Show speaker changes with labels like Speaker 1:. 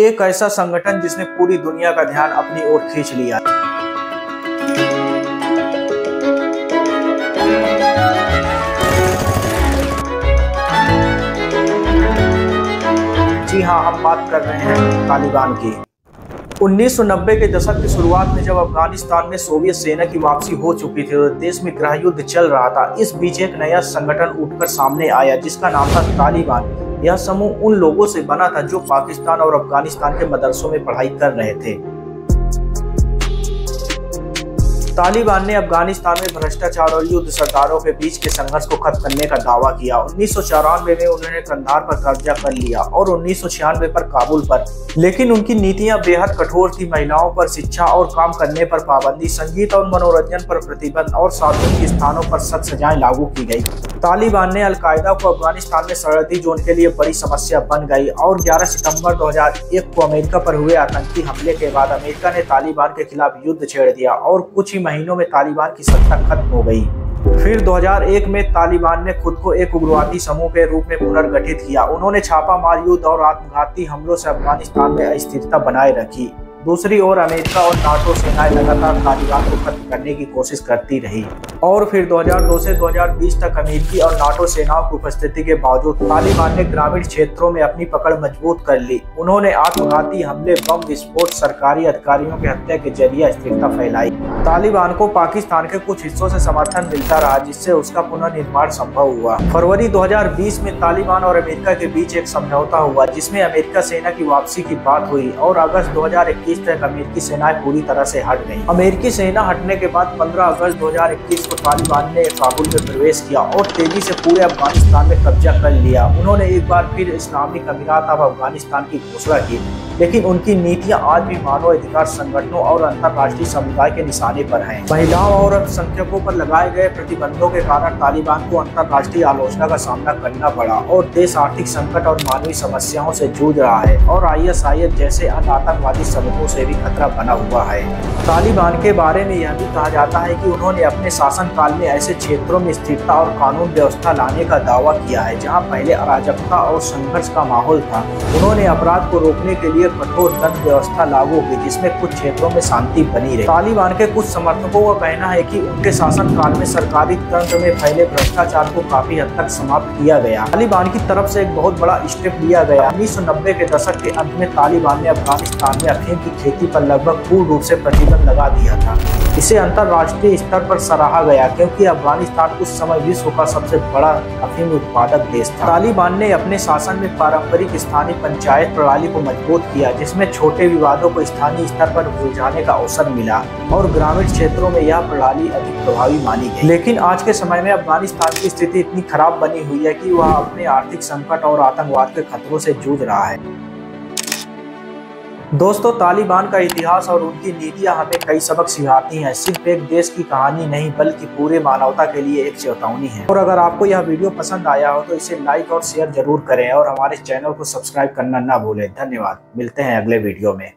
Speaker 1: एक ऐसा संगठन जिसने पूरी दुनिया का ध्यान अपनी ओर खींच लिया। जी हाँ, हम बात कर रहे हैं तालिबान की। 1990 के दशक की शुरुआत में जब अफगानिस्तान में सोवियत सेना की वापसी हो चुकी थी और देश में गृह युद्ध चल रहा था, इस बीच एक नया संगठन उठकर सामने आया जिसका नाम था तालिबान। यह समूह उन लोगों से बना था जो पाकिस्तान और अफगानिस्तान के मदरसों में पढ़ाई कर रहे थे। तालिबान ने अफगानिस्तान में भ्रष्टाचार और युद्ध सरकारों के बीच के संघर्ष को खत्म करने का दावा किया। 1994 में उन्होंने कंधार पर कब्जा कर लिया और 1996 पर काबुल पर, लेकिन उनकी नीतियां बेहद कठोर थी। महिलाओं पर शिक्षा और काम करने पर पाबंदी, संगीत और मनोरंजन पर प्रतिबंध और सार्वजनिक स्थानों पर सख्त सजाएं लागू की गई। तालिबान ने अलकायदा को अफगानिस्तान में सरहदी जोन के लिए बड़ी समस्या बन गई और 11 सितंबर 2001 को अमेरिका पर हुए आतंकी हमले के बाद अमेरिका ने तालिबान के खिलाफ युद्ध छेड़ दिया और कुछ ही महीनों में तालिबान की सत्ता खत्म हो गई। फिर 2001 में तालिबान ने खुद को एक उग्रवादी समूह के रूप में पुनर्गठित किया। उन्होंने छापामार युद्ध और आत्मघाती हमलों से अफगानिस्तान में अस्थिरता बनाए रखी। दूसरी ओर अमेरिका और नाटो सेनाएं लगातार तालिबान को खत्म करने की कोशिश करती रही और फिर 2002 से 2020 तक अमेरिकी और नाटो सेनाओं की उपस्थिति के बावजूद तालिबान ने ग्रामीण क्षेत्रों में अपनी पकड़ मजबूत कर ली। उन्होंने आत्मघाती हमले, बम विस्फोट, सरकारी अधिकारियों की हत्या के जरिए अस्थिरता फैलाई। तालिबान को पाकिस्तान के कुछ हिस्सों से समर्थन मिलता रहा जिससे उसका पुनर्निर्माण संभव हुआ। फरवरी 2020 में तालिबान और अमेरिका के बीच एक समझौता हुआ जिसमें अमेरिका सेना की वापसी की बात हुई और अगस्त 2021 तक अमेरिकी सेनाएं पूरी तरह से हट गईं। अमेरिकी सेना हटने के बाद 15 अगस्त 2021 को तालिबान ने काबुल में प्रवेश किया और तेजी से पूरे अफगानिस्तान में कब्जा कर लिया। उन्होंने एक बार फिर इस्लामिक अमीरात ऑफ अफगानिस्तान की घोषणा की, लेकिन उनकी नीतियां आज भी मानवाधिकार संगठनों और अंतर्राष्ट्रीय समुदाय के निशाने पर हैं। महिलाओं और अल्पसंख्यकों पर लगाए गए प्रतिबंधों के कारण तालिबान को अंतर्राष्ट्रीय आलोचना का सामना करना पड़ा और देश आर्थिक संकट और मानवीय समस्याओं से जूझ रहा है और ISIS जैसे अन्य आतंकवादी समूहों से भी खतरा बना हुआ है। तालिबान के बारे में यह भी कहा जाता है कि उन्होंने अपने शासनकाल में ऐसे क्षेत्रों में स्थिरता और कानून व्यवस्था लाने का दावा किया है जहां पहले अराजकता और संघर्ष का माहौल था। उन्होंने अपराध को रोकने के लिए कठोर दंड व्यवस्था लागू की जिसमें कुछ क्षेत्रों में शांति बनी रही। तालिबान के कुछ समर्थकों का कहना है कि उनके शासनकाल में सरकारी तंत्र में फैले भ्रष्टाचार को काफी हद तक समाप्त किया गया। तालिबान की तरफ से एक बहुत बड़ा स्टेप लिया गया। 1990 के दशक के अंत में तालिबान ने अफगानिस्तान में अफीम की खेती पर लगभग पूर्ण रूप से प्रतिबंध लगा दिया था। इसे अंतर्राष्ट्रीय स्तर पर सराहा गया क्योंकि अफगानिस्तान उस समय विश्व का सबसे बड़ा अफीम उत्पादक देश था। तालिबान ने अपने शासन में पारंपरिक स्थानीय पंचायत प्रणाली को मजबूत किया जिसमें छोटे विवादों को स्थानीय स्तर पर सुलझाने का अवसर मिला और ग्रामीण क्षेत्रों में यह प्रणाली अधिक प्रभावी मानी गई। लेकिन आज के समय में अफगानिस्तान की स्थिति इतनी खराब बनी हुई है कि वह अपने आर्थिक संकट और आतंकवाद के खतरों से जूझ रहा है। दोस्तों, तालिबान का इतिहास और उनकी नीतियां हमें कई सबक सिखाती हैं। सिर्फ एक देश की कहानी नहीं बल्कि पूरे मानवता के लिए एक चेतावनी है। और अगर आपको यह वीडियो पसंद आया हो तो इसे लाइक और शेयर जरूर करें और हमारे चैनल को सब्सक्राइब करना ना भूलें। धन्यवाद। मिलते हैं अगले वीडियो में।